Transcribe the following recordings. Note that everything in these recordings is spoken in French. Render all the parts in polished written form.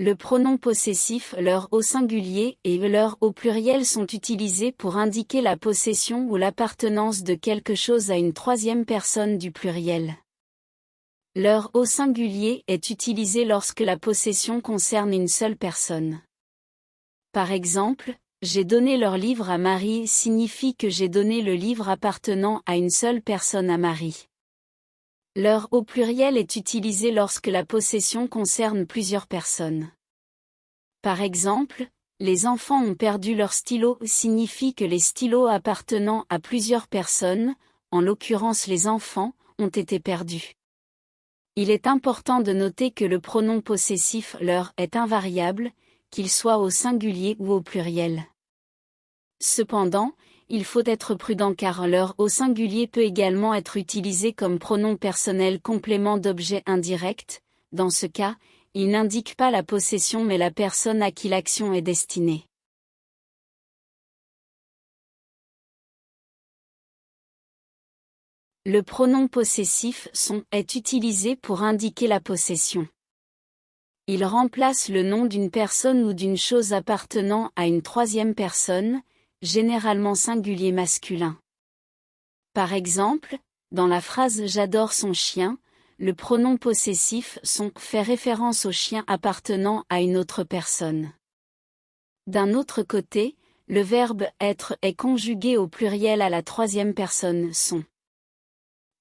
Le pronom possessif leur au singulier et leur au pluriel sont utilisés pour indiquer la possession ou l'appartenance de quelque chose à une troisième personne du pluriel. Leur au singulier est utilisé lorsque la possession concerne une seule personne. Par exemple, j'ai donné leur livre à Marie signifie que j'ai donné le livre appartenant à une seule personne à Marie. Leur au pluriel est utilisé lorsque la possession concerne plusieurs personnes. Par exemple, les enfants ont perdu leur stylo signifie que les stylos appartenant à plusieurs personnes, en l'occurrence les enfants, ont été perdus. Il est important de noter que le pronom possessif leur est invariable, qu'il soit au singulier ou au pluriel. Cependant, il faut être prudent car leur au singulier peut également être utilisé comme pronom personnel complément d'objet indirect. Dans ce cas, il n'indique pas la possession mais la personne à qui l'action est destinée. Le pronom possessif est utilisé pour indiquer la possession. Il remplace le nom d'une personne ou d'une chose appartenant à une troisième personne, généralement singulier masculin. Par exemple, dans la phrase j'adore son chien, le pronom possessif fait référence au chien appartenant à une autre personne. D'un autre côté, le verbe être est conjugué au pluriel à la troisième personne son.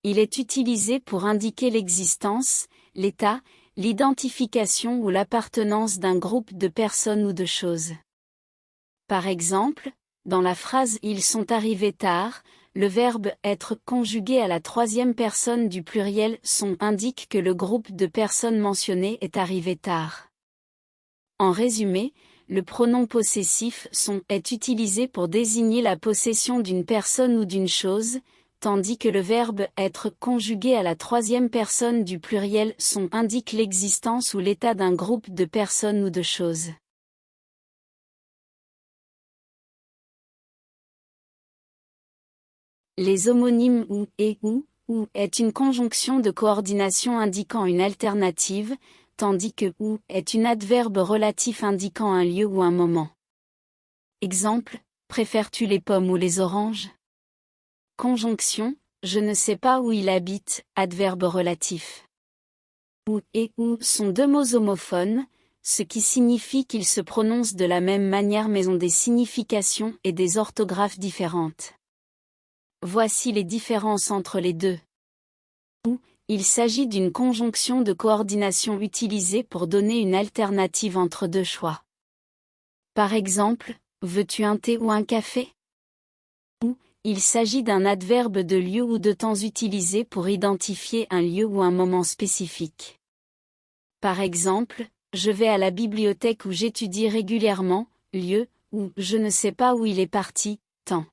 Il est utilisé pour indiquer l'existence, l'état, l'identification ou l'appartenance d'un groupe de personnes ou de choses. Par exemple, dans la phrase ils sont arrivés tard, le verbe être conjugué à la troisième personne du pluriel son indique que le groupe de personnes mentionné est arrivé tard. En résumé, le pronom possessif est utilisé pour désigner la possession d'une personne ou d'une chose, tandis que le verbe être conjugué à la troisième personne du pluriel indique l'existence ou l'état d'un groupe de personnes ou de choses. Les homonymes ou et ou est une conjonction de coordination indiquant une alternative, tandis que ou est une adverbe relatif indiquant un lieu ou un moment. Exemple, préfères-tu les pommes ou les oranges? Conjonction, je ne sais pas où il habite, adverbe relatif. Ou et ou sont deux mots homophones, ce qui signifie qu'ils se prononcent de la même manière mais ont des significations et des orthographes différentes. Voici les différences entre les deux. Ou, il s'agit d'une conjonction de coordination utilisée pour donner une alternative entre deux choix. Par exemple, veux-tu un thé ou un café? Ou, il s'agit d'un adverbe de lieu ou de temps utilisé pour identifier un lieu ou un moment spécifique. Par exemple, je vais à la bibliothèque où j'étudie régulièrement, lieu, ou je ne sais pas où il est parti, temps.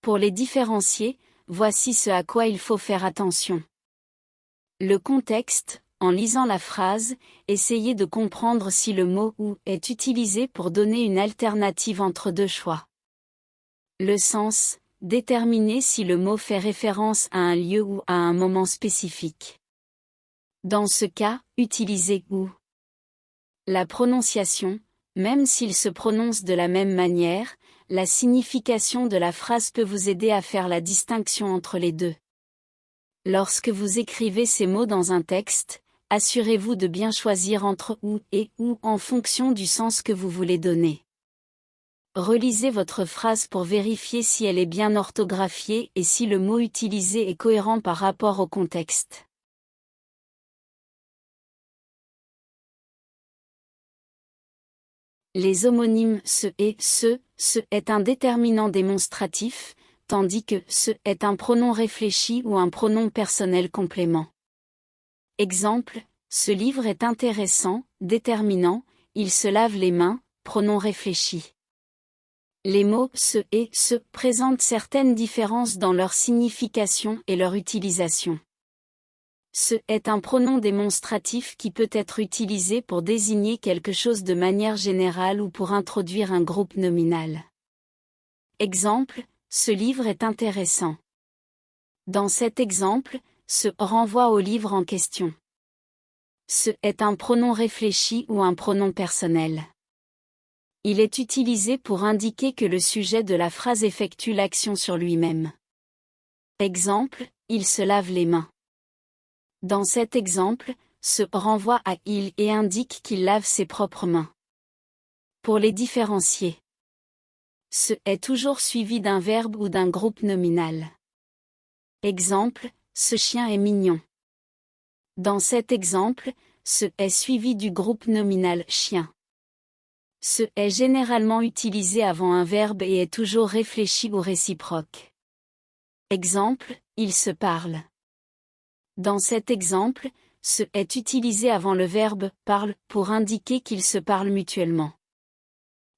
Pour les différencier, voici ce à quoi il faut faire attention. Le contexte, en lisant la phrase, essayez de comprendre si le mot « ou » est utilisé pour donner une alternative entre deux choix. Le sens, déterminez si le mot fait référence à un lieu ou à un moment spécifique. Dans ce cas, utilisez « ou ». La prononciation, même s'il se prononce de la même manière, la signification de la phrase peut vous aider à faire la distinction entre les deux. Lorsque vous écrivez ces mots dans un texte, assurez-vous de bien choisir entre ou et ou en fonction du sens que vous voulez donner. Relisez votre phrase pour vérifier si elle est bien orthographiée et si le mot utilisé est cohérent par rapport au contexte. Les homonymes ce et ce est un déterminant démonstratif, tandis que ce est un pronom réfléchi ou un pronom personnel complément. Exemple, ce livre est intéressant, déterminant, il se lave les mains, pronom réfléchi. Les mots ce et ce présentent certaines différences dans leur signification et leur utilisation. Ce est un pronom démonstratif qui peut être utilisé pour désigner quelque chose de manière générale ou pour introduire un groupe nominal. Exemple, ce livre est intéressant. Dans cet exemple, ce renvoie au livre en question. Ce est un pronom réfléchi ou un pronom personnel. Il est utilisé pour indiquer que le sujet de la phrase effectue l'action sur lui-même. Exemple, il se lave les mains. Dans cet exemple, ce renvoie à il et indique qu'il lave ses propres mains. Pour les différencier, ce est toujours suivi d'un verbe ou d'un groupe nominal. Exemple, ce chien est mignon. Dans cet exemple, ce est suivi du groupe nominal chien. Ce est généralement utilisé avant un verbe et est toujours réfléchi ou réciproque. Exemple, ils se parlent. Dans cet exemple, ce est utilisé avant le verbe parle pour indiquer qu'ils se parlent mutuellement.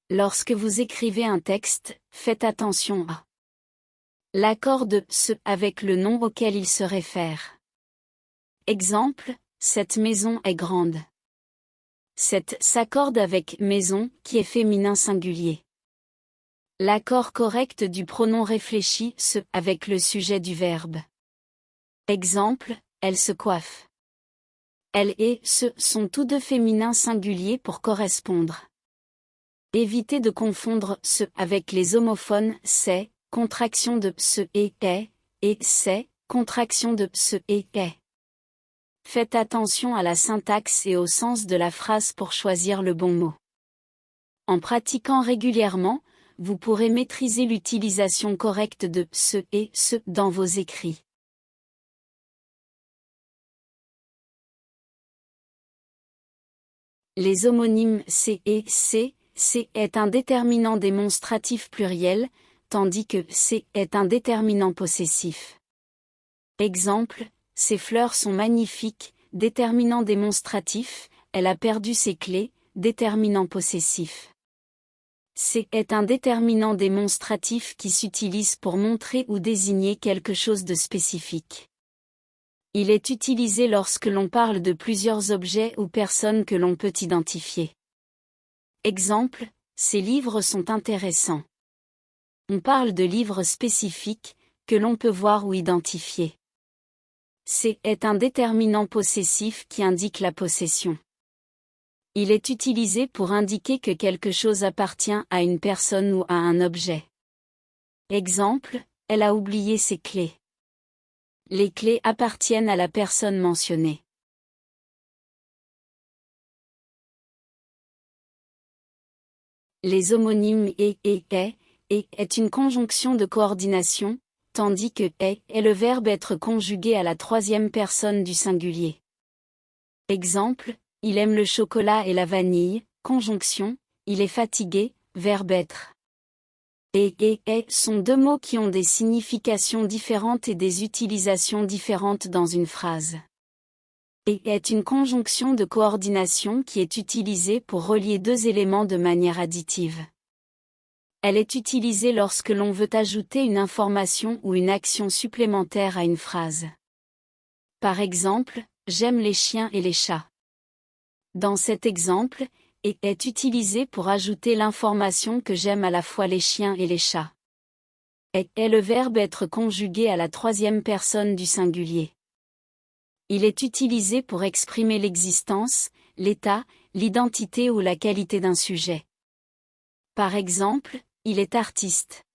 Lorsque vous écrivez un texte, faites attention à l'accord de ce avec le nom auquel il se réfère. Exemple, cette maison est grande. Cette s'accorde avec maison qui est féminin singulier. L'accord correct du pronom réfléchi se avec le sujet du verbe. Exemple, elle se coiffe. Elle et ce sont tous deux féminins singuliers pour correspondre. Évitez de confondre ce avec les homophones c'est, contraction de ce et c'est, contraction de ce et est. Faites attention à la syntaxe et au sens de la phrase pour choisir le bon mot. En pratiquant régulièrement, vous pourrez maîtriser l'utilisation correcte de ce et ce dans vos écrits. Les homonymes c et c est un déterminant démonstratif pluriel, tandis que c est un déterminant possessif. Exemple, ces fleurs sont magnifiques, déterminant démonstratif, elle a perdu ses clés, déterminant possessif. C est un déterminant démonstratif qui s'utilise pour montrer ou désigner quelque chose de spécifique. Il est utilisé lorsque l'on parle de plusieurs objets ou personnes que l'on peut identifier. Exemple, ces livres sont intéressants. On parle de livres spécifiques, que l'on peut voir ou identifier. C est un déterminant possessif qui indique la possession. Il est utilisé pour indiquer que quelque chose appartient à une personne ou à un objet. Exemple, elle a oublié ses clés. Les clés appartiennent à la personne mentionnée. Les homonymes et est une conjonction de coordination, tandis que est le verbe être conjugué à la troisième personne du singulier. Exemple, il aime le chocolat et la vanille, conjonction, il est fatigué, verbe être. Et sont deux mots qui ont des significations différentes et des utilisations différentes dans une phrase. Et est une conjonction de coordination qui est utilisée pour relier deux éléments de manière additive. Elle est utilisée lorsque l'on veut ajouter une information ou une action supplémentaire à une phrase. Par exemple, j'aime les chiens et les chats. Dans cet exemple, et est utilisé pour ajouter l'information que j'aime à la fois les chiens et les chats. Est le verbe être conjugué à la troisième personne du singulier. Il est utilisé pour exprimer l'existence, l'état, l'identité ou la qualité d'un sujet. Par exemple, il est artiste.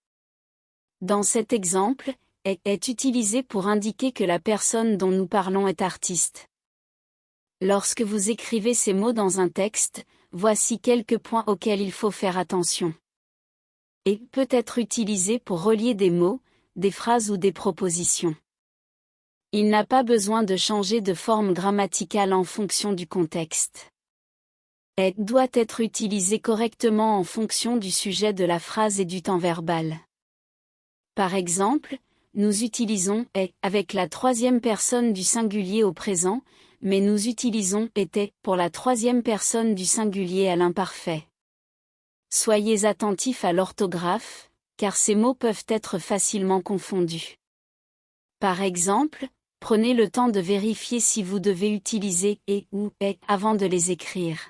Dans cet exemple, est utilisé pour indiquer que la personne dont nous parlons est artiste. Lorsque vous écrivez ces mots dans un texte, voici quelques points auxquels il faut faire attention. Et peut être utilisé pour relier des mots, des phrases ou des propositions. Il n'a pas besoin de changer de forme grammaticale en fonction du contexte. Et doit être utilisé correctement en fonction du sujet de la phrase et du temps verbal. Par exemple, nous utilisons est avec la troisième personne du singulier au présent, mais nous utilisons était pour la troisième personne du singulier à l'imparfait. Soyez attentifs à l'orthographe, car ces mots peuvent être facilement confondus. Par exemple, prenez le temps de vérifier si vous devez utiliser et ou est avant de les écrire.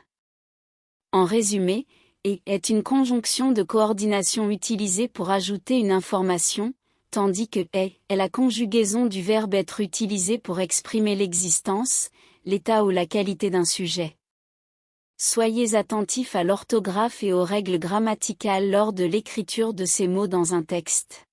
En résumé, et est une conjonction de coordination utilisée pour ajouter une information, tandis que est la conjugaison du verbe être utilisé pour exprimer l'existence, l'état ou la qualité d'un sujet. Soyez attentif à l'orthographe et aux règles grammaticales lors de l'écriture de ces mots dans un texte.